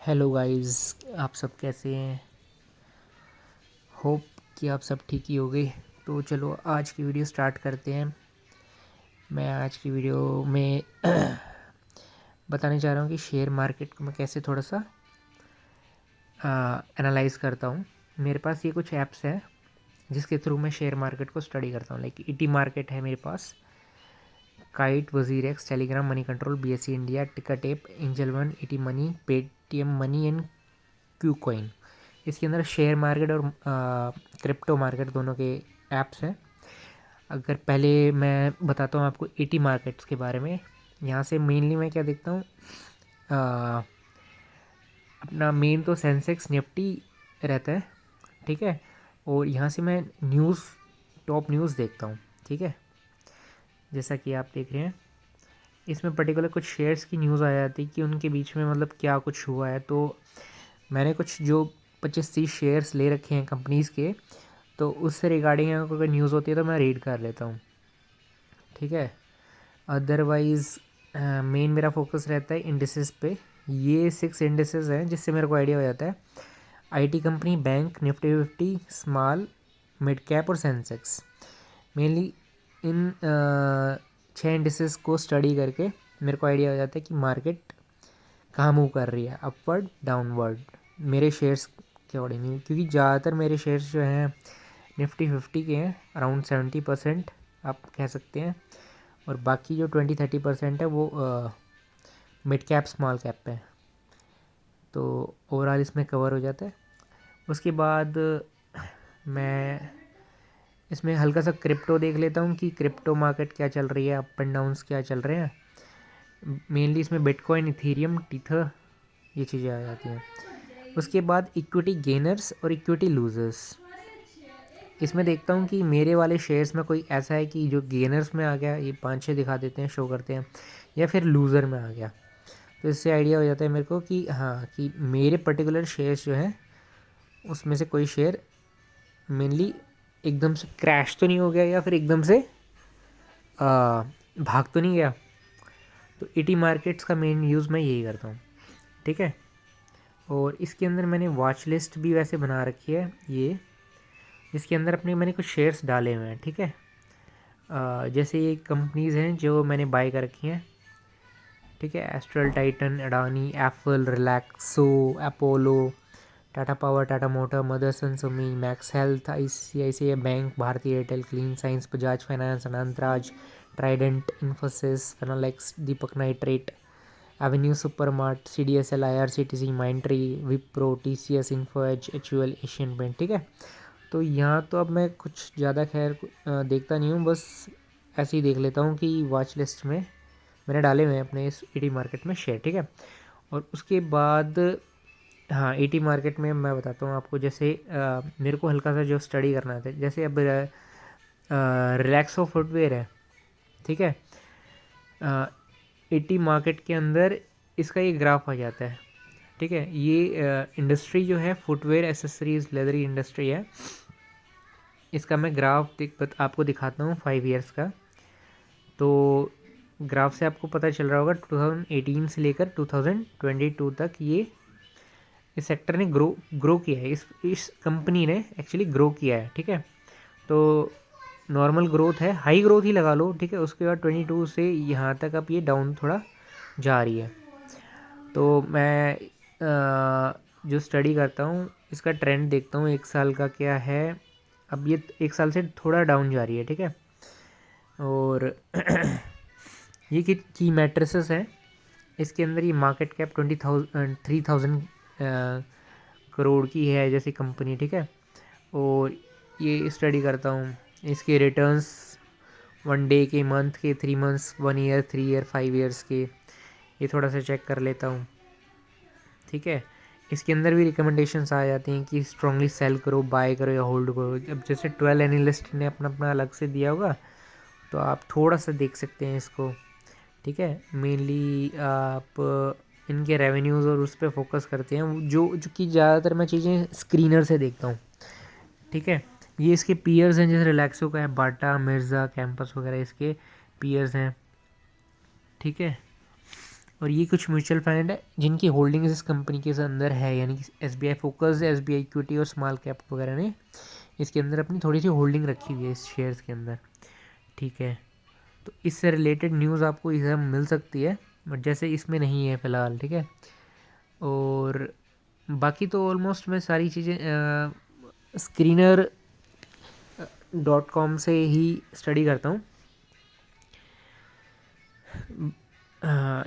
Hello guys, आप सब कैसे हैं। होप कि आप सब ठीक ही होगे। तो चलो आज की वीडियो स्टार्ट करते हैं। मैं आज की वीडियो में बताने चाह रहा हूँ कि शेयर मार्केट को मैं कैसे थोड़ा सा एनालाइज करता हूँ। मेरे पास ये कुछ ऐप्स हैं जिसके थ्रू मैं शेयर मार्केट को स्टडी करता हूँ। लाइक ईटी मार्केट है मेरे पास, काइट, वजीर x, Telegram, money control, BSc India, ticket app, angel one, ET money, Paytm money and Q coin. इसके अंदर शेयर मार्केट और क्रिप्टो मार्केट दोनों के ऐप्स हैं। अगर पहले मैं बताता हूँ आपको ईटी मार्केट्स के बारे में। यहाँ से मेनली मैं क्या देखता हूँ, अपना मेन तो सेंसेक्स निफ्टी रहता है, ठीक है। और यहाँ से मैं न्यूज़, टॉप न्यूज़ देखता हूँ, ठीक है। जैसा कि आप देख रहे हैं, इसमें पर्टिकुलर कुछ शेयर्स की न्यूज़ आ जाती है कि उनके बीच में मतलब क्या कुछ हुआ है। तो मैंने कुछ जो 25-30 शेयर्स ले रखे हैं कंपनीज़ के, तो उससे रिगार्डिंग अगर न्यूज़ होती है तो मैं रीड कर लेता हूँ, ठीक है। अदरवाइज़ मेन मेरा फोकस रहता है इंडिसेस पे। ये 6 इंडिसेस हैं जिससे मेरे को आइडिया हो जाता है। IT company, bank, Nifty 50, small, mid cap और सेंसेक्स। मेनली इन 6 इंडिसेस को स्टडी करके मेरे को आइडिया हो जाता है कि मार्केट कहाँ मूव कर रही है, अपवर्ड, डाउनवर्ड, मेरे शेयर्स के अकॉर्डिंग। क्योंकि ज़्यादातर मेरे शेयर्स जो हैं निफ्टी 50 के हैं, अराउंड 70% आप कह सकते हैं। और बाकी जो 20-30% है वो मिड कैप, स्मॉल कैप पे है। तो ओवरऑल इसमें कवर हो जाता है। उसके बाद मैं इसमें हल्का सा क्रिप्टो देख लेता हूँ कि क्रिप्टो मार्केट क्या चल रही है, अप एंड डाउन्स क्या चल रहे हैं। मेनली इसमें बिटकॉइन, इथेरियम, टीथर, ये चीज़ें आ जाती हैं। उसके बाद इक्विटी गेनर्स और इक्विटी लूजर्स। इसमें देखता हूँ कि मेरे वाले शेयर्स में कोई ऐसा है कि जो गेनर्स में आ गया, ये 5-6 दिखा देते हैं, शो करते हैं, या फिर लूज़र में आ गया। तो इससे आइडिया हो जाता है मेरे को कि हाँ, कि मेरे पर्टिकुलर शेयर्स जो हैं उसमें से कोई शेयर मेनली एकदम से क्रैश तो नहीं हो गया, या फिर एकदम से भाग तो नहीं गया। तो ईटी मार्केट्स का मेन यूज़ मैं यही करता हूँ, ठीक है। और इसके अंदर मैंने वॉच लिस्ट भी वैसे बना रखी है, ये इसके अंदर अपने मैंने कुछ शेयर्स डाले हुए हैं, ठीक है। जैसे ये कंपनीज़ हैं जो मैंने बाय कर रखी हैं, ठीक है। Astral, Titan, Adani, Apple, Relaxo, Apollo, Tata Power, Tata Motor, Motherson Sumi, Max Health, ICICI Bank, Bharti Airtel, Clean Science, Bajaj Finance, Anantraj, Trident, Infosys, Finolex, Deepak Nitrate, Avenue Supermart, CDSL, IRCTC, Mindtree, Wipro, TCS, Info Edge, HUL, Asian Paint, ठीक है। तो यहाँ तो अब मैं कुछ ज़्यादा खैर देखता नहीं हूँ, बस ऐसे ही देख लेता हूँ कि वॉच लिस्ट में मैंने डाले हुए हैं अपने इस ईटी मार्केट में शेयर, ठीक है। और उसके बाद हाँ, ईटी मार्केट में मैं बताता हूँ आपको। जैसे मेरे को हल्का सा जो स्टडी करना था, जैसे अब रिलैक्सो फुटवेयर है, ठीक है। ईटी मार्केट के अंदर इसका ये ग्राफ आ जाता है, ठीक है। ये इंडस्ट्री जो है फुटवेयर, एसेसरीज, लेदरी इंडस्ट्री है। इसका मैं ग्राफ आपको दिखाता हूँ 5 ईयर्स का। तो ग्राफ से आपको पता चल रहा होगा 2018 से लेकर 2022 तक ये इस सेक्टर ने ग्रो किया है। इस कंपनी ने एक्चुअली ग्रो किया है, ठीक है। तो नॉर्मल ग्रोथ है, हाई ग्रोथ ही लगा लो, ठीक है। उसके बाद 22 से यहाँ तक अब ये डाउन थोड़ा जा रही है। तो मैं जो स्टडी करता हूँ इसका ट्रेंड देखता हूँ 1 साल का क्या है। अब ये 1 साल से थोड़ा डाउन जा रही है, ठीक है। और ये की मैट्रिसेस हैं। इसके अंदर ये मार्केट कैप 3,000 करोड़ की है जैसी कंपनी, ठीक है। और ये स्टडी करता हूँ इसके रिटर्न्स 1 डे के, मंथ के, 3 मंथ्स, 1 ईयर, 3 ईयर, 5 ईयर्स के, ये थोड़ा सा चेक कर लेता हूँ, ठीक है। इसके अंदर भी रिकमेंडेशंस आ जाती हैं कि स्ट्रांगली सेल करो, बाय करो या होल्ड करो। अब जैसे 12 एनालिस्ट ने अपना अपना अलग से दिया होगा, तो आप थोड़ा सा देख सकते हैं इसको, ठीक है। मेनली आप इनके रेवेन्यूज़ और उस पर फोकस करते हैं, जो कि ज़्यादातर मैं चीज़ें स्क्रीनर से देखता हूँ, ठीक है। ये इसके पीयर्स हैं, जैसे रिलैक्सो का है, बाटा, मिर्ज़ा, कैंपस वगैरह इसके पीयर्स हैं, ठीक है। और ये कुछ म्यूचुअल फंड है जिनकी होल्डिंग्स इस कंपनी के अंदर है, यानी कि SBI फोकस, SBI इक्विटी और स्मॉल कैप वगैरह ने इसके अंदर अपनी थोड़ी सी होल्डिंग रखी हुई है इस शेयर्स के अंदर, ठीक है। तो इससे रिलेटेड न्यूज़ आपको इधर मिल सकती है, बट जैसे इसमें नहीं है फ़िलहाल, ठीक है। और बाकी तो ऑलमोस्ट मैं सारी चीज़ें screener.com से ही स्टडी करता हूँ।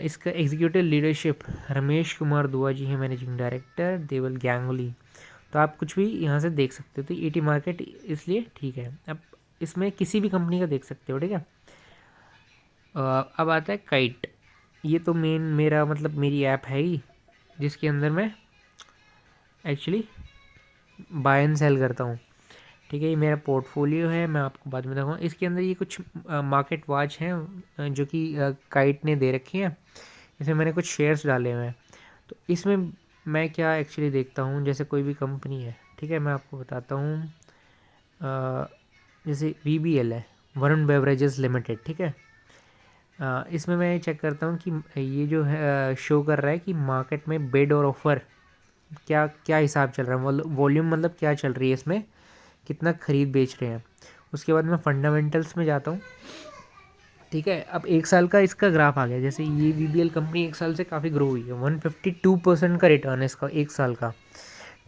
इसका एग्जीक्यूटिव लीडरशिप रमेश कुमार दुआ जी है, मैनेजिंग डायरेक्टर, देवल गैंगुली। तो आप कुछ भी यहाँ से देख सकते हो, तो ET मार्केट इसलिए ठीक है। अब इसमें किसी भी कंपनी का देख सकते हो, ठीक है। अब आता है काइट। ये तो मेरा मतलब मेरी ऐप है ही, जिसके अंदर मैं एक्चुअली बाय एंड सेल करता हूँ, ठीक है। ये मेरा पोर्टफोलियो है, मैं आपको बाद में दिखाऊंगा। इसके अंदर ये कुछ मार्केट वॉच हैं जो कि काइट ने दे रखी हैं। इसमें मैंने कुछ शेयर्स डाले हुए हैं। तो इसमें मैं क्या एक्चुअली देखता हूँ, जैसे कोई भी कंपनी है, ठीक है, मैं आपको बताता हूँ। जैसे VBL है, वरुण बेवरेजेस लिमिटेड, ठीक है। इसमें मैं चेक करता हूँ कि ये जो है शो कर रहा है कि मार्केट में बिड और ऑफ़र क्या क्या हिसाब चल रहा है, वॉल्यूम मतलब क्या चल रही है इसमें, कितना खरीद बेच रहे हैं। उसके बाद मैं फंडामेंटल्स में जाता हूँ, ठीक है। अब एक साल का इसका ग्राफ आ गया, जैसे ये VBL कंपनी एक साल से काफ़ी ग्रो हुई है, 152% का रिटर्न है इसका एक साल का,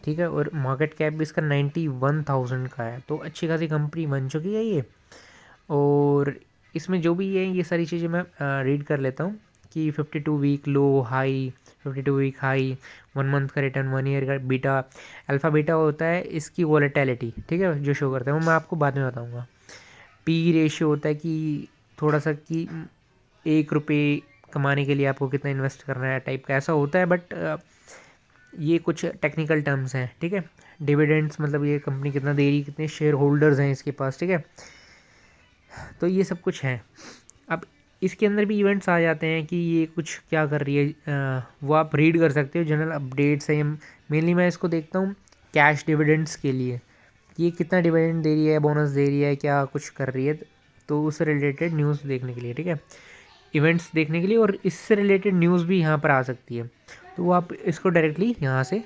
ठीक है। और मार्केट कैप भी इसका 91,000 का है, तो अच्छी खासी कंपनी बन चुकी है ये। और इसमें जो भी है ये सारी चीज़ें मैं रीड कर लेता हूँ कि 52 week low high, 52 week high, 1 month का रिटर्न, 1 ईयर का बीटा। अल्फ़ा बीटा होता है इसकी वॉलेटिलिटी, ठीक है, जो शो करता है वो मैं आपको बाद में बताऊँगा। P रेशियो होता है कि थोड़ा सा कि 1 रुपये कमाने के लिए आपको कितना इन्वेस्ट करना है टाइप का, ऐसा होता है। बट ये कुछ टेक्निकल टर्म्स हैं, ठीक है। डिविडेंड्स मतलब ये कंपनी कितना दे रही, कितने शेयर होल्डर्स हैं इसके पास, ठीक है। तो ये सब कुछ है। अब इसके अंदर भी इवेंट्स आ जाते हैं कि ये कुछ क्या कर रही है, वो आप रीड कर सकते हो, जनरल अपडेट्स है। मेनली मैं इसको देखता हूँ कैश डिविडेंड्स के लिए, कि ये कितना डिविडेंड दे रही है, बोनस दे रही है, क्या कुछ कर रही है, तो उससे रिलेटेड न्यूज़ देखने के लिए, ठीक है, इवेंट्स देखने के लिए। और इससे रिलेटेड न्यूज़ भी यहाँ पर आ सकती है, तो वो आप इसको डायरेक्टली यहाँ से।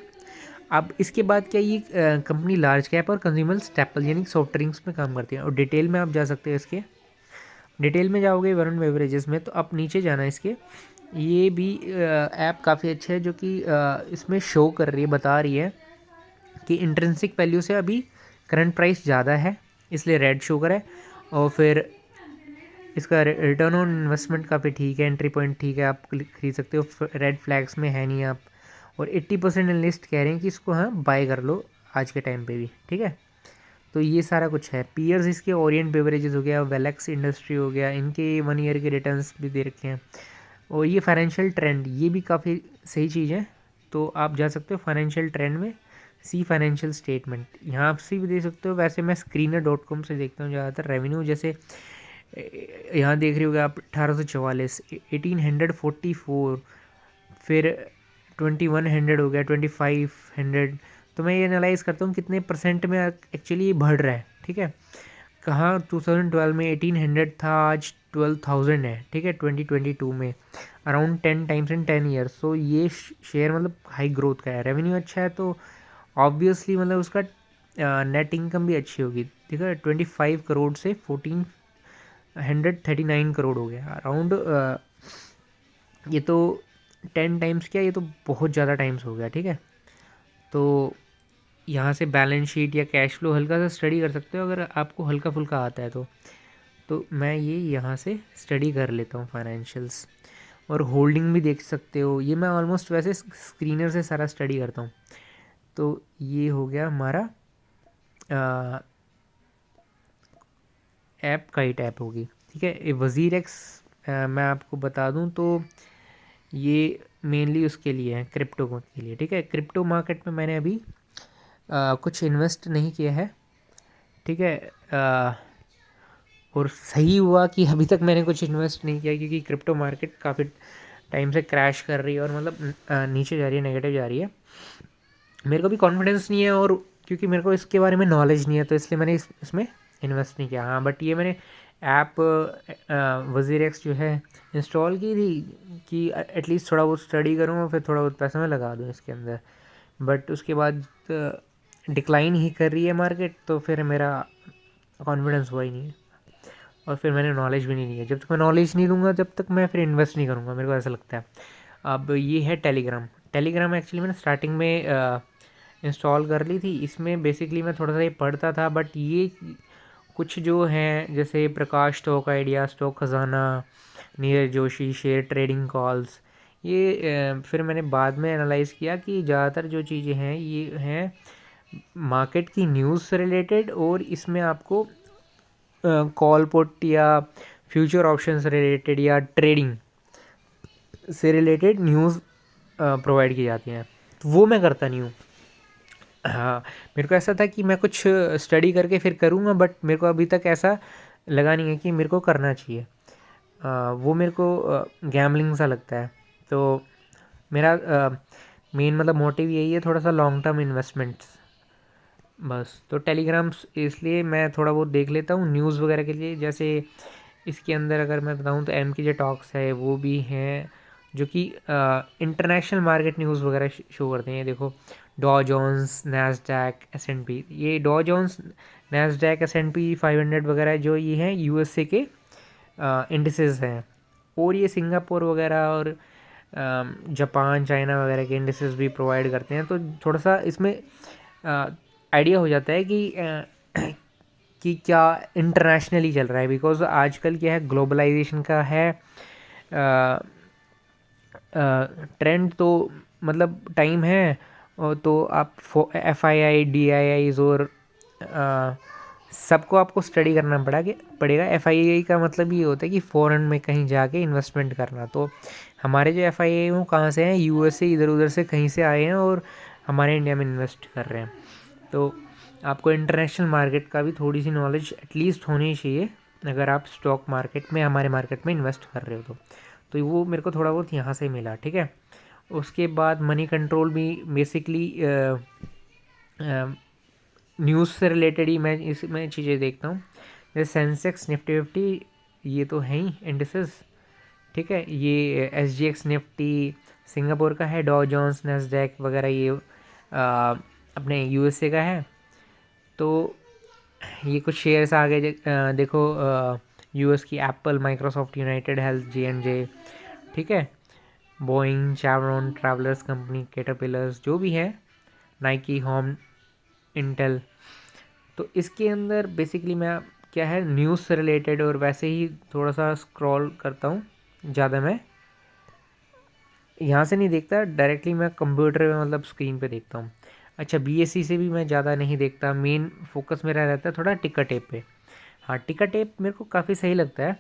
अब इसके बाद क्या, ये कंपनी लार्ज कैप और कंज्यूमर स्टेपल यानी सॉफ्ट ड्रिंक्स में काम करती है। और डिटेल में आप जा सकते हो, इसके डिटेल में जाओगे वरुण बेवरेजेस में, तो आप नीचे जाना है इसके। ये भी ऐप काफ़ी अच्छा है, जो कि इसमें शो कर रही है, बता रही है कि इंट्रिंसिक वैल्यू से अभी करंट प्राइस ज़्यादा है, इसलिए रेड शो कर है। और फिर इसका रिटर्न ऑन इन्वेस्टमेंट काफ़ी ठीक है, एंट्री पॉइंट ठीक है, आप खरीद सकते हो, रेड फ्लैग्स में है नहीं आप। और 80% एनालिस्ट कह रहे हैं कि इसको हाँ बाय कर लो आज के टाइम पे भी, ठीक है। तो ये सारा कुछ है। पीयर्स इसके ओरिएंट बेवरेजेस हो गया, वेलेक्स इंडस्ट्री हो गया, इनके 1 ईयर के रिटर्न्स भी दे रखे हैं। और ये फाइनेंशियल ट्रेंड, ये भी काफ़ी सही चीज़ है, तो आप जा सकते हो फाइनेंशियल ट्रेंड में, सी फाइनेंशियल स्टेटमेंट यहाँ आप से भी दे सकते हो। वैसे मैं screener.com से देखता हूँ ज़्यादातर रेवेन्यू, जैसे यहाँ देख रहे होगे आप 1844, 1844, फिर 2100 हो गया, 2500। तो मैं ये एनालाइज करता हूँ कितने परसेंट में एक्चुअली ये बढ़ रहा है, ठीक है। कहाँ 2012 में 1800 था, आज 12,000 है, ठीक है। 2022 में अराउंड 10 टाइम्स इन 10 ईयर्स। सो ये शेयर मतलब हाई ग्रोथ का है, रेवेन्यू अच्छा है, तो ऑब्वियसली मतलब उसका नेट इनकम भी अच्छी होगी, ठीक है। 25 करोड़ से 1439 करोड़ हो गया अराउंड। ये तो 10 टाइम्स क्या, ये तो बहुत ज़्यादा टाइम्स हो गया, ठीक है। तो यहाँ से बैलेंस शीट या कैश फ्लो हल्का सा स्टडी कर सकते हो, अगर आपको हल्का फुल्का आता है तो मैं ये यहाँ से स्टडी कर लेता हूँ फाइनेंशियल्स। और होल्डिंग भी देख सकते हो, ये मैं ऑलमोस्ट वैसे स्क्रीनर से सारा स्टडी करता हूँ। तो ये हो गया हमारा ऐप, काइट ऐप होगी, ठीक है। ये वज़ीर एक्स मैं आपको बता दूं तो ये मेनली उसके लिए है, क्रिप्टो के लिए, ठीक है। क्रिप्टो मार्केट में मैंने अभी कुछ इन्वेस्ट नहीं किया है, ठीक है। और सही हुआ कि अभी तक मैंने कुछ इन्वेस्ट नहीं किया, क्योंकि क्रिप्टो मार्केट काफ़ी टाइम से क्रैश कर रही है, और मतलब नीचे जा रही है, नेगेटिव जा रही है। मेरे को भी कॉन्फिडेंस नहीं है, और क्योंकि मेरे को इसके बारे में नॉलेज नहीं है, तो इसलिए मैंने इसमें इन्वेस्ट नहीं किया। हाँ, बट ये मैंने ऐप वज़ीर एक्स जो है इंस्टॉल की थी कि एटलीस्ट थोड़ा बहुत स्टडी करूँ और फिर थोड़ा बहुत पैसा मैं लगा दूँ इसके अंदर, बट उसके बाद डिक्लाइन ही कर रही है मार्केट, तो फिर मेरा कॉन्फिडेंस हुआ ही नहीं है और फिर मैंने नॉलेज भी नहीं लिया। जब तक मैं नॉलेज नहीं लूँगा जब तक मैं फिर इन्वेस्ट नहीं करूँगा, मेरे को ऐसा लगता है। अब ये है टेलीग्राम। टेलीग्राम एक्चुअली मैंने स्टार्टिंग में इंस्टॉल कर ली थी। इसमें बेसिकली मैं थोड़ा सा ये पढ़ता था, बट ये कुछ जो हैं जैसे प्रकाश स्टॉक आइडिया, स्टॉक खजाना, Neeraj Joshi, share trading calls, ये फिर मैंने बाद में एनालाइज़ किया कि ज़्यादातर जो चीज़ें हैं ये हैं मार्केट की न्यूज़ से रिलेटेड, और इसमें आपको कॉल पुट या फ्यूचर ऑप्शन से रिलेटेड या ट्रेडिंग से रिलेटेड न्यूज़ प्रोवाइड की जाती हैं। तो वो मैं करता नहीं हूँ। हाँ, मेरे को ऐसा था कि मैं कुछ स्टडी करके फिर करूँगा, बट मेरे को अभी तक ऐसा लगा नहीं है कि मेरे को करना चाहिए। वो मेरे को गैम्बलिंग सा लगता है। तो मेरा मेन मतलब मोटिव यही है, थोड़ा सा लॉन्ग टर्म इन्वेस्टमेंट्स बस। तो टेलीग्राम्स इसलिए मैं थोड़ा बहुत देख लेता हूँ न्यूज़ वगैरह के लिए। जैसे इसके अंदर अगर मैं बताऊँ तो एम के जे टॉक्स है, वो भी हैं जो कि इंटरनेशनल मार्केट न्यूज़ वगैरह शो करते हैं। देखो डॉ जोन्स, नैस्डैक, एस&पी, ये डॉ जोन्स, नैस्डैक, एस&पी 500 वगैरह जो ये हैं यूएसए के इंडिसेस हैं, और ये सिंगापुर वगैरह और जापान, चाइना वगैरह के इंडिसेस भी प्रोवाइड करते हैं। तो थोड़ा सा इसमें आइडिया हो जाता है कि क्या इंटरनेशनली चल रहा है, बिकॉज आजकल क्या है, ग्लोबलाइजेशन का है ट्रेंड, तो मतलब टाइम है। और तो आप FII, DIIs और सबको आपको स्टडी करना पड़ेगा। FII का मतलब ये होता है कि फ़ॉरेन में कहीं जाके इन्वेस्टमेंट करना। तो हमारे जो FII हैं वो कहाँ से हैं, USA इधर उधर से कहीं से आए हैं और हमारे इंडिया में इन्वेस्ट कर रहे हैं। तो आपको इंटरनेशनल मार्केट का भी थोड़ी सी नॉलेज एटलीस्ट होनी चाहिए अगर आप स्टॉक मार्केट में, हमारे मार्केट में इन्वेस्ट कर रहे हो तो वो मेरे को थोड़ा बहुत यहाँ से मिला, ठीक है। उसके बाद मनी कंट्रोल भी बेसिकली न्यूज़ से रिलेटेड ही मैं इसमें चीज़ें देखता हूँ। जैसे सेंसेक्स, निफ्टी 50, ये तो है ही इंडिसेस, ठीक है। ये SGX निफ्टी सिंगापुर का है, डॉ जोन्स, नैस्डैक वगैरह ये अपने USA का है। तो ये कुछ शेयर्स आ गए देखो US की Apple, Microsoft, United health, J&J, ठीक है, बोइंग, चेवरॉन, ट्रैवलर्स कंपनी, कैटरपिलर्स जो भी है, नाइकी, होम, इंटेल। तो इसके अंदर बेसिकली मैं क्या है न्यूज़ से रिलेटेड और वैसे ही थोड़ा सा स्क्रॉल करता हूँ। ज़्यादा मैं यहाँ से नहीं देखता डायरेक्टली, मैं कंप्यूटर में मतलब स्क्रीन पे देखता हूँ। अच्छा, BSE से भी मैं ज़्यादा नहीं देखता, मेन फोकस मेरा रहता है थोड़ा टिकर टेप पे। हाँ, टिकर टेप मेरे को काफ़ी सही लगता है।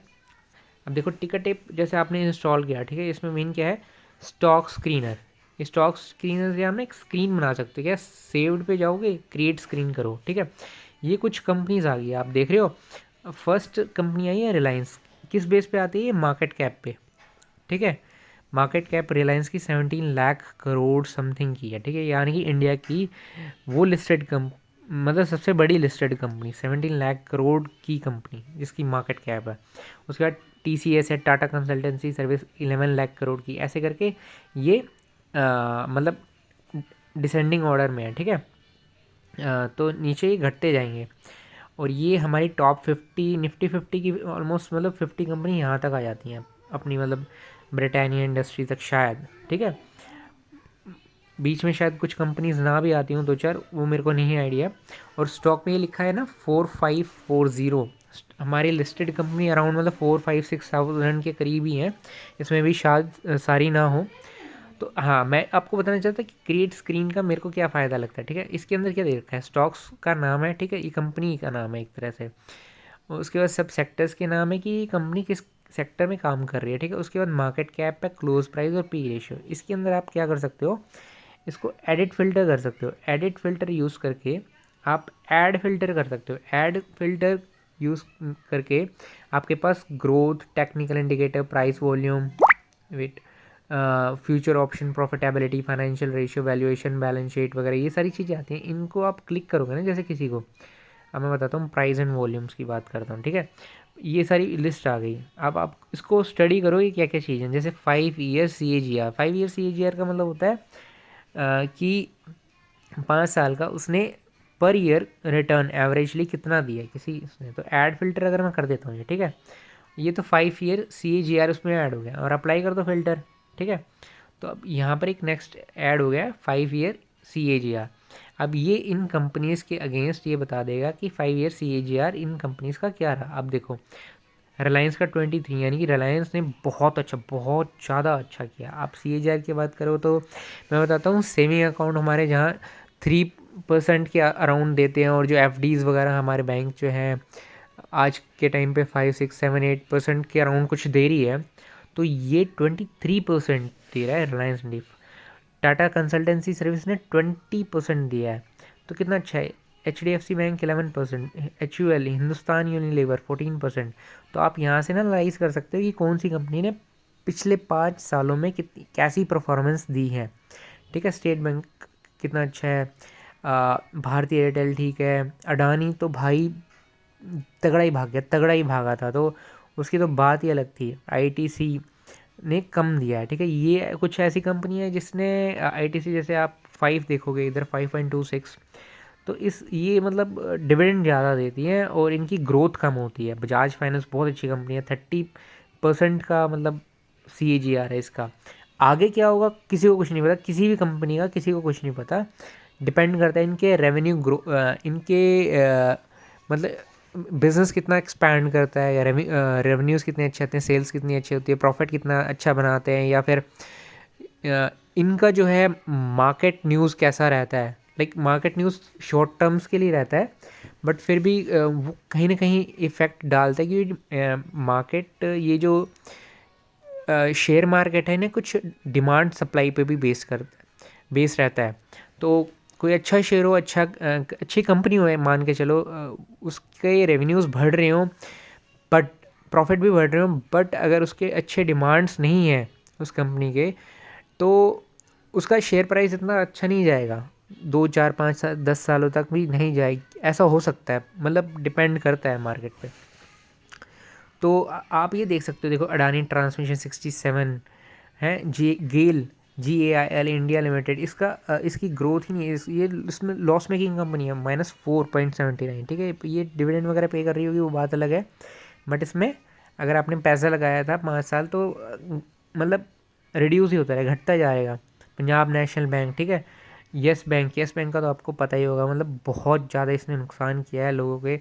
अब देखो टिकर टेप जैसे आपने इंस्टॉल किया, ठीक है, इसमें मेन क्या है, स्टॉक स्क्रीनर। स्टॉक स्क्रीनर से आप ना एक स्क्रीन बना सकते हो। क्या सेव्ड पे जाओगे, क्रिएट स्क्रीन करो, ठीक है। ये कुछ कंपनीज आ गई आप देख रहे हो। फर्स्ट कंपनी आई है रिलायंस। किस बेस पे आती है ये, मार्केट कैप पे, ठीक है। मार्केट कैप रिलायंस की 17 लाख करोड़ समथिंग की है, ठीक है, यानी कि इंडिया की वो लिस्टेड मतलब सबसे बड़ी लिस्टेड कंपनी, 17 लाख करोड़ की कंपनी जिसकी मार्केट कैप है। उसके बाद TCS है, टाटा कंसल्टेंसी सर्विस, 11 लाख करोड़ की, ऐसे करके ये मतलब डिसेंडिंग ऑर्डर में है, ठीक है। तो नीचे ही घटते जाएंगे, और ये हमारी टॉप 50, निफ्टी 50 की ऑलमोस्ट मतलब 50 कंपनी यहाँ तक आ जाती हैं अपनी, मतलब ब्रिटानिया इंडस्ट्री तक शायद, ठीक है। बीच में शायद कुछ कंपनीज ना भी आती हूँ दो चार, वो मेरे को नहीं आइडिया। और स्टॉक में ये लिखा है ना 4540, हमारी लिस्टेड कंपनी अराउंड मतलब 4-5-6 थाउजेंड के करीब ही हैं, इसमें भी शायद सारी ना हो। तो हाँ, मैं आपको बताना चाहता कि क्रिएट स्क्रीन का मेरे को क्या फ़ायदा लगता है, ठीक है। इसके अंदर क्या दे रखा है, स्टॉक्स का नाम है, ठीक है, ये कंपनी का नाम है एक तरह से। और उसके बाद सब सेक्टर्स के नाम है कि ये कंपनी किस सेक्टर में काम कर रही है, ठीक है। उसके बाद मार्केट कैप है, क्लोज प्राइस और पी रेशियो। इसके अंदर आप क्या कर सकते हो, इसको एडिट फ़िल्टर कर सकते हो। एडिट फ़िल्टर यूज़ करके आप ऐड फ़िल्टर कर सकते हो। ऐड फ़िल्टर यूज़ करके आपके पास growth, technical indicator, price, volume, weight, future option, profitability, financial ratio, valuation, balance sheet वगैरह ये सारी चीज़ें आती हैं। इनको आप क्लिक करोगे ना, जैसे किसी को, अब मैं बताता हूँ प्राइस एंड वॉल्यूम्स की बात करता हूँ, ठीक है। ये सारी लिस्ट आ गई। अब आप इसको स्टडी करो ये क्या क्या चीज़ें, जैसे 5 ईयर CAGR। 5 ईयर CAGR का मतलब होता है कि 5 साल का उसने पर ईयर रिटर्न एवरेजली कितना दिया है किसी उसने। तो ऐड फिल्टर अगर मैं कर देता हूँ ये, ठीक है, ये तो 5 ईयर CAGR उसमें ऐड हो गया और अप्लाई कर दो फिल्टर, ठीक है। तो अब यहाँ पर एक नेक्स्ट ऐड हो गया 5 ईयर CAGR। अब ये इन कंपनीज़ के अगेंस्ट ये बता देगा कि 5 ईयर CAGR इन कंपनीज़ का क्या रहा। अब देखो रिलायंस का 23, यानी कि रिलायंस ने बहुत अच्छा, बहुत ज़्यादा अच्छा किया। आप CAGR की बात करो तो मैं बताता हूँ, सेविंग अकाउंट हमारे जहाँ 3% के अराउंड देते हैं, और जो FDs वगैरह हमारे बैंक जो हैं आज के टाइम पे 5, 6, 7, 8% के अराउंड कुछ दे रही है, तो ये 23% दे रहा है रिलायंस इंडीफ। टाटा कंसल्टेंसी सर्विस ने 20% दिया है, तो कितना अच्छा है। HDFC bank 11%, HUL Hindustan Unilever 14%। तो आप यहाँ से ना एनालाइज कर सकते हो कि कौन सी कंपनी ने पिछले 5 सालों में कितनी कैसी परफॉर्मेंस दी है, ठीक है। स्टेट बैंक कितना अच्छा है, भारतीय एयरटेल ठीक है, अडानी तो भाई तगड़ा ही भाग गया, तगड़ा ही भागा था, तो उसकी तो बात ही अलग थी। ITC ने कम दिया है, ठीक है। ये कुछ ऐसी कंपनी है जिसने ITC, जैसे आप 5 देखोगे इधर 5.26, तो इस ये मतलब डिविडेंड ज़्यादा देती है और इनकी ग्रोथ कम होती है। बजाज फाइनेंस बहुत अच्छी कंपनी है, 30% का मतलब CAGR है इसका। आगे क्या होगा किसी को कुछ नहीं पता, किसी भी कंपनी का किसी को कुछ नहीं पता। डिपेंड करता है इनके रेवेन्यू ग्रो, इनके मतलब बिजनेस कितना एक्सपैंड करता है, या रेवेन्यूज़ कितने अच्छे आते हैं, सेल्स कितनी अच्छी होती है, प्रॉफिट कितना अच्छा बनाते हैं, या फिर इनका जो है मार्केट न्यूज़ कैसा रहता है। Like market news short terms के लिए रहता है, बट फिर भी वो कहीं ना कहीं इफ़ेक्ट डालता है, क्योंकि मार्केट ये जो शेयर मार्केट है ना, कुछ डिमांड सप्लाई पे भी बेस रहता है। तो कोई अच्छा शेयर हो, अच्छी कंपनी हो, मान के चलो उसके रेवेन्यूज़ बढ़ रहे हों, बट प्रॉफिट भी बढ़ रहे हों, बट अगर उसके अच्छे डिमांड्स नहीं है उस कंपनी के, तो उसका शेयर प्राइस इतना अच्छा नहीं जाएगा, 2, 4, 5 साल 10 सालों तक भी नहीं जाएगी, ऐसा हो सकता है। मतलब डिपेंड करता है मार्केट पे। तो आप ये देख सकते हो, देखो अडानी ट्रांसमिशन 67 है, GAIL इंडिया लिमिटेड, इसकी ग्रोथ ही नहीं है, ये इसमें लॉस मेकिंग कंपनी है, -4.79, ठीक है। ये डिविडेंड वगैरह पे कर रही होगी वो बात अलग है, बट इसमें अगर आपने पैसा लगाया था 5 साल, तो मतलब रिड्यूस ही होता रहेगा, घटता जाएगा। पंजाब नेशनल बैंक, ठीक है। यस बैंक का तो आपको पता ही होगा, मतलब बहुत ज़्यादा इसने नुकसान किया है लोगों के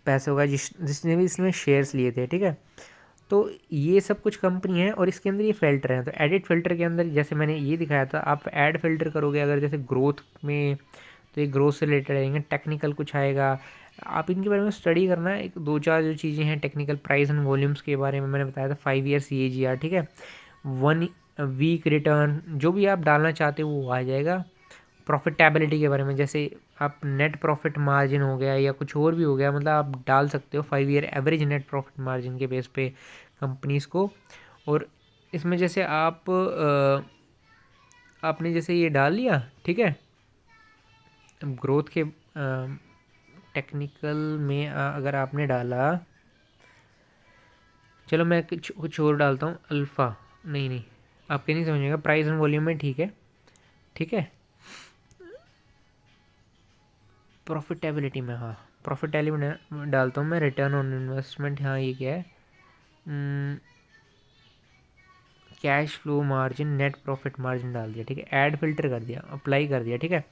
पैसों का, जिसने भी इसमें शेयर्स लिए थे, ठीक है। तो ये सब कुछ कंपनी है और इसके अंदर ये फ़िल्टर हैं। तो एडिट फ़िल्टर के अंदर जैसे मैंने ये दिखाया था, आप ऐड फ़िल्टर करोगे अगर जैसे ग्रोथ में, तो ये ग्रोथ से रिलेटेड आएंगे, टेक्निकल कुछ आएगा। आप इनके बारे में स्टडी करना, एक दो चार जो चीज़ें हैं टेक्निकल, प्राइस एंड वॉल्यूम्स के बारे में मैंने बताया था, 5 ईयर CAGR, ठीक है। 1 वीक रिटर्न, जो भी आप डालना चाहते हो वो आ जाएगा। प्रॉफिटेबिलिटी के बारे में, जैसे आप नेट प्रॉफिट मार्जिन हो गया या कुछ और भी हो गया, मतलब आप डाल सकते हो 5 year average net profit margin के बेस पे कंपनीज़ को। और इसमें जैसे आपने जैसे ये डाल लिया, ठीक है। ग्रोथ के टेक्निकल में अगर आपने डाला, चलो मैं कुछ और डालता हूँ, अल्फ़ा, नहीं आपके नहीं समझेगा, प्राइस एंड वॉल्यूम में, ठीक है, ठीक है। प्रॉफिटेबिलिटी में, हाँ प्रॉफिटेबिलिटी डालता हूँ मैं, रिटर्न ऑन इन्वेस्टमेंट, हाँ ये क्या है, cash flow margin, net profit margin डाल दिया, ठीक है। ऐड फिल्टर कर दिया, अप्लाई कर दिया, ठीक है।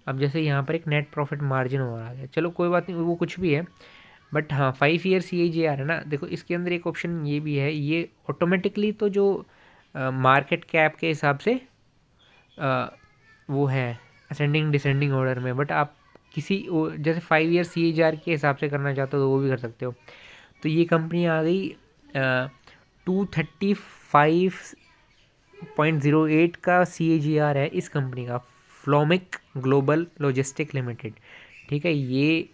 अब जैसे यहाँ पर एक नेट प्रॉफिट मार्जिन और आ गया, चलो कोई बात नहीं, वो कुछ भी है, बट हाँ 5 ईयर CAGR है ना। देखो इसके अंदर एक ऑप्शन ये भी है, ये ऑटोमेटिकली तो जो मार्केट कैप के हिसाब से वो है असेंडिंग डिसेंडिंग ऑर्डर में, बट आप जैसे 5 ईयर CAGR के हिसाब से करना चाहते हो तो वो भी कर सकते हो। तो ये कंपनी आ गई 235.08 का CAGR है इस कंपनी का, फ्लोमिक ग्लोबल लॉजिस्टिक लिमिटेड, ठीक है। ये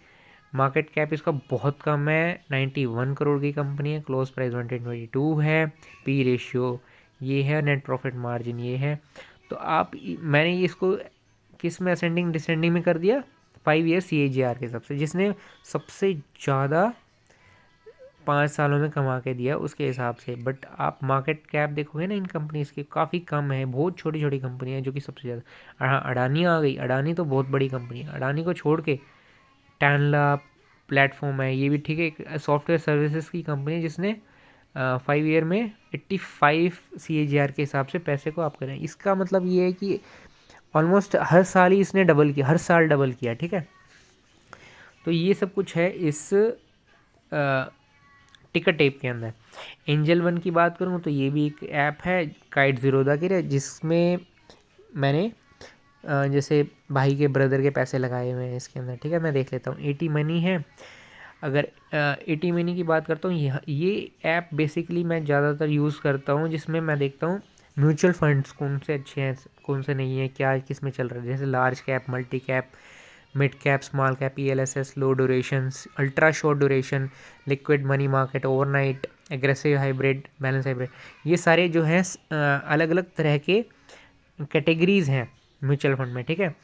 मार्केट कैप इसका बहुत कम है, 91 करोड़ की कंपनी है, क्लोज प्राइस 122 है, P रेशियो ये है, नेट प्रॉफिट मार्जिन ये है। तो मैंने इसको किस में असेंडिंग डिसेंडिंग में कर दिया, 5 ईयर CAGR के हिसाब से, जिसने सबसे ज़्यादा 5 सालों में कमा के दिया उसके हिसाब से। बट आप मार्केट कैप देखोगे ना इन कंपनीज की, काफ़ी कम है, बहुत छोटी छोटी कंपनी है जो कि सबसे ज़्यादा। हाँ, अडानी आ गई, अडानी तो बहुत बड़ी कंपनी है। अडानी को छोड़ के टैनला प्लेटफॉर्म है, ये भी ठीक है, एक सॉफ्टवेयर सर्विसेज की कंपनी है जिसने 5 ईयर में 85 CAGR के हिसाब से पैसे को आप करें। इसका मतलब ये है कि ऑलमोस्ट हर साल ही इसने डबल किया, हर साल डबल किया, ठीक है। तो ये सब कुछ है इस टिकट ऐप के अंदर। एंजल वन की बात करूँ तो ये भी एक ऐप है काइट ज़ीरोदा की, जिसमें मैंने जैसे भाई के ब्रदर के पैसे लगाए हुए हैं इसके अंदर, ठीक है। मैं देख लेता हूँ, एटी मनी है। अगर एटी मनी की बात करता हूँ, ये ऐप बेसिकली मैं ज़्यादातर यूज़ करता हूँ, जिसमें मैं देखता हूँ म्यूचुअल फंड्स कौन से अच्छे हैं, कौन से नहीं है, क्या किस में चल रहा है। जैसे large cap, multi cap, mid cap, small cap, ELSS, low durations, ultra short duration, liquid money market, overnight, aggressive hybrid, balance hybrid, ये सारे जो हैं अलग अलग तरह के कैटेगरीज हैं म्यूचुअल फंड में, ठीक है।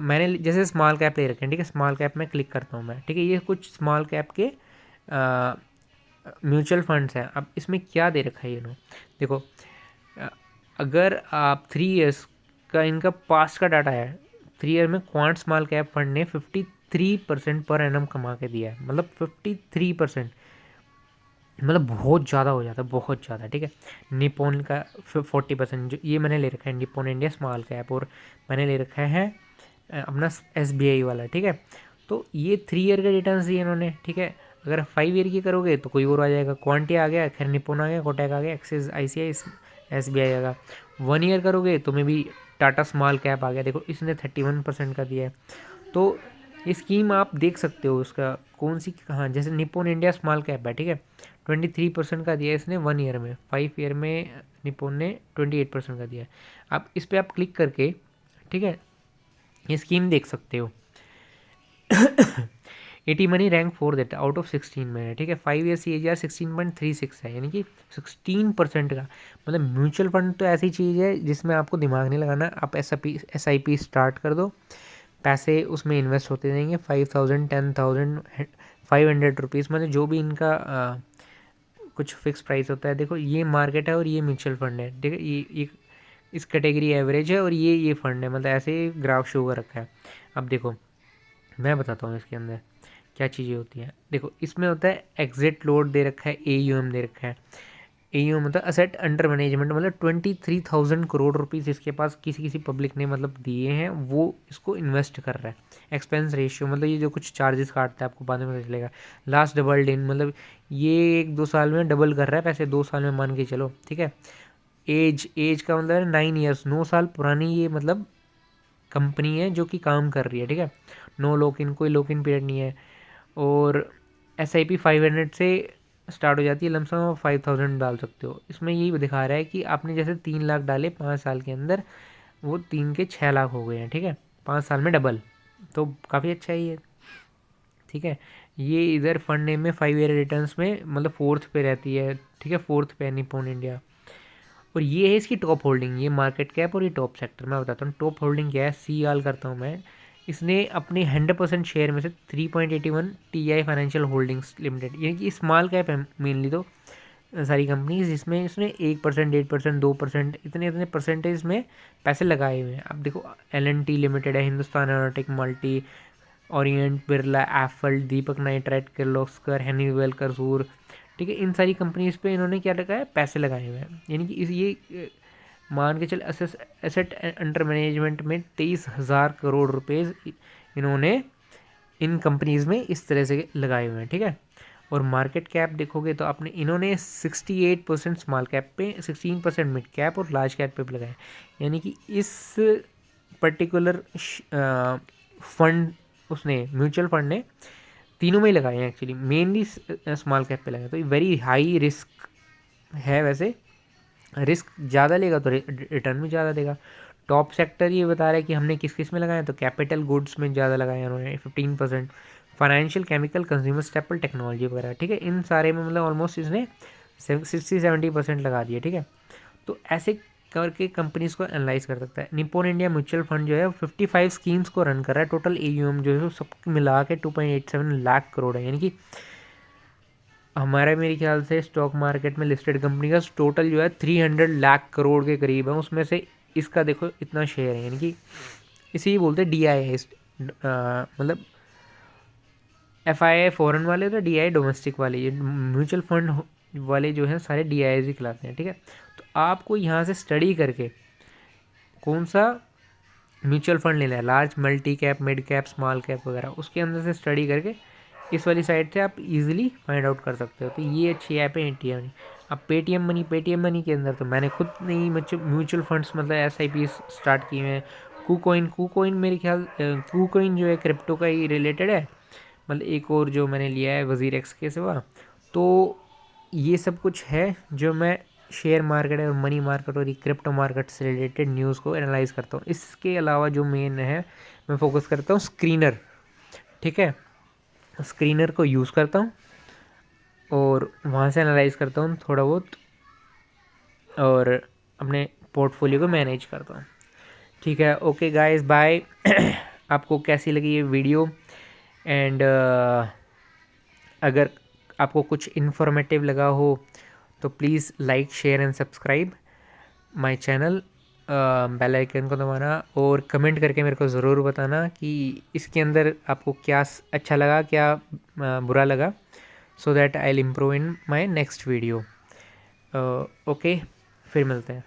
मैंने जैसे स्मॉल कैप ले रखे हैं, ठीक है, स्मॉल कैप में क्लिक करता हूँ मैं, ठीक है। ये कुछ स्मॉल कैप के म्यूचुअल फंड्स हैं। अब इसमें क्या दे रखा है इन्होंने, देखो, अगर आप 3 ईयर्स का इनका पास्ट का डाटा है, 3 ईयर में क्वांट स्मॉल कैप फंड ने 53% पर एनम कमा के दिया है। मतलब 53%, मतलब बहुत ज़्यादा हो जाता है, बहुत ज़्यादा, ठीक है। निपोन का 40%, जो ये मैंने ले रखा है निपोन इंडिया स्मॉल कैप, और मैंने ले रखा है अपना SBI वाला, ठीक है। तो ये 3 ईयर के रिटर्न दिए इन्होंने, ठीक है। अगर 5 ईयर की करोगे तो कोई और आ जाएगा, क्वांटी आ गया, खैर निपोन आ गया, कोटक आ गया, एक्सिस, ICI, SBI आ गया। 1 ईयर करोगे तो में भी टाटा स्मॉल कैप आ गया, देखो इसने 31% का दिया है। तो ये स्कीम आप देख सकते हो उसका कौन सी कहाँ, जैसे निपोन इंडिया स्मॉल कैप है, ठीक है, 23% का दिया इसने 1 ईयर में। 5 ईयर में निपोन ने 28% का दिया है। आप इस पर आप क्लिक करके, ठीक है, ये स्कीम देख सकते हो। एटी मनी रैंक 4 देता है आउट ऑफ 16 में है, ठीक है। 5 ईयर CAGR 16.36 है, यानी कि 16% का। मतलब म्यूचुअल फंड तो ऐसी चीज़ है जिसमें आपको दिमाग नहीं लगाना, आप SIP स्टार्ट कर दो, पैसे उसमें इन्वेस्ट होते रहेंगे, 5,000, 10,000, 500 रुपीज़, मतलब जो भी इनका कुछ फिक्स प्राइस होता है। देखो ये मार्केट है और ये म्यूचुअल फंड है, ठीक है। ये इस कैटेगरी एवरेज है और ये फंड है, मतलब ऐसे ही ग्राफ शो कर रखा है। अब देखो मैं बताता हूँ इसके अंदर क्या चीज़ें होती हैं। देखो इसमें होता है एग्जिट लोड दे रखा है, AUM दे रखा है। AUM मतलब असेट अंडर मैनेजमेंट, मतलब 23,000 करोड़ रुपीज़ इसके पास किसी किसी पब्लिक ने मतलब दिए हैं, वो इसको इन्वेस्ट कर रहा है। एक्सपेंस रेशियो, मतलब ये जो कुछ चार्जेस काटता है आपको बाद में पता चलेगा। लास्ट डबल्ड इन, मतलब ये 1-2 साल में डबल कर रहा है पैसे, 2 साल में मान के चलो, ठीक है। एज का मतलब 9 ईयर्स, 9 साल पुरानी ये मतलब कंपनी है जो कि काम कर रही है, ठीक है। नो लॉक इन, कोई लॉक इन पीरियड नहीं है। और SIP 500 से स्टार्ट हो जाती है, लमसम आप 5,000 डाल सकते हो। इसमें यही दिखा रहा है कि आपने जैसे 3 लाख डाले 5 साल के अंदर, वो 3 के 6 लाख हो गए हैं, ठीक है, 5 साल में डबल। तो काफ़ी अच्छा ही है, ठीक है। ये इधर फंड नेम में 5 ईयर रिटर्न्स में मतलब 4th पे रहती है, ठीक है, 4th पे है निपोन इंडिया। और ये है इसकी टॉप होल्डिंग, ये मार्केट कैप और ये टॉप सेक्टर। मैं बताता हूँ टॉप होल्डिंग क्या है, CL करता हूँ मैं। इसने अपने 100% शेयर में से 3.81 TI फाइनेंशियल होल्डिंग्स लिमिटेड, यानी कि स्मॉल कैप है मेनली तो सारी कंपनीज, जिसमें इसने 1%, 8%, 2%, इतने इतने परसेंटेज में पैसे लगाए हुए हैं। अब देखो LNT लिमिटेड है, Hindustan Aeronautic, Multi, Orient, Birla, Apple, Deepak Nitrite, Kirloskar, Honeywell, करसूर, ठीक है। इन सारी कंपनीज पे इन्होंने क्या लगा है, पैसे लगाए हुए हैं। यानी कि ये मान के चल एसेट अंडर मैनेजमेंट में 23,000 करोड़ रुपए इन्होंने इन कंपनीज में इस तरह से लगाए हुए हैं, ठीक है। और मार्केट कैप देखोगे तो आपने इन्होंने 68% स्मॉल कैप पे, 16% मिड कैप और लार्ज कैप पे लगाए। यानी कि इस पर्टिकुलर फंड उसने म्यूचुअल फंड ने तीनों में ही लगाए हैं, एक्चुअली मेनली स्मॉल कैप पे लगाए। तो वेरी हाई रिस्क है, वैसे रिस्क ज़्यादा लेगा तो रिटर्न भी ज़्यादा देगा। टॉप सेक्टर ये बता रहा है कि हमने किस किस में लगाया, तो कैपिटल गुड्स में ज़्यादा लगाया उन्होंने 15%, financial, chemical, consumer staple, technology वगैरह, ठीक है। इन सारे में मतलब ऑलमोस्ट इसने 60-70% लगा दिया, ठीक है। तो ऐसे करके कंपनीज को एनालाइज कर सकता है। निपोन इंडिया म्यूचुअल फंड जो है 55 स्कीम्स को रन कर रहा है। टोटल AUM जो है सब मिला के 2.87 लाख करोड़ है, यानी कि हमारा मेरे ख्याल से स्टॉक मार्केट में लिस्टेड कंपनी का टोटल जो है 300 लाख करोड़ के करीब है, उसमें से इसका देखो इतना शेयर है, यानी कि इसे ही बोलते हैं DII, मतलब FII फॉरेन वाले तो DII डोमेस्टिक वाले, ये म्यूचुअल फंड वाले जो हैं सारे DII ही खिलाते हैं, ठीक है। तो आपको यहाँ से स्टडी करके कौन सा म्यूचुअल फंड लेना है, large multi cap, mid cap, small cap वगैरह, उसके अंदर से स्टडी करके इस वाली साइट से आप इजीली फाइंड आउट कर सकते हो। तो ये अच्छी ऐप है ATM। अब पेटीएम मनी के अंदर तो मैंने खुद नहीं म्यूचुअल फंड्स मतलब SIP स्टार्ट किए हैं। कूकॉइन मेरे ख्याल कूकॉइन जो है क्रिप्टो का ही रिलेटेड है, मतलब एक और जो मैंने लिया है WZIR के सिवा। तो ये सब कुछ है जो मैं शेयर मार्केट और मनी मार्केट और क्रिप्टो मार्केट से रिलेटेड न्यूज़ को एनालाइज करता हूँ। इसके अलावा जो मेन है, मैं फोकस करता हूँ स्क्रीनर, ठीक है। स्क्रीनर को यूज़ करता हूँ और वहाँ से एनालाइज करता हूँ थोड़ा बहुत और अपने पोर्टफोलियो को मैनेज करता हूँ, ठीक है। Okay guys, bye. आपको कैसी लगी ये वीडियो, एंड अगर आपको कुछ इन्फॉर्मेटिव लगा हो तो please like share and subscribe my channel, bell icon को दबाना और कमेंट करके मेरे को ज़रूर बताना कि इसके अंदर आपको क्या अच्छा लगा, क्या बुरा लगा, so that I will improve in my next video. Okay, फिर मिलते हैं।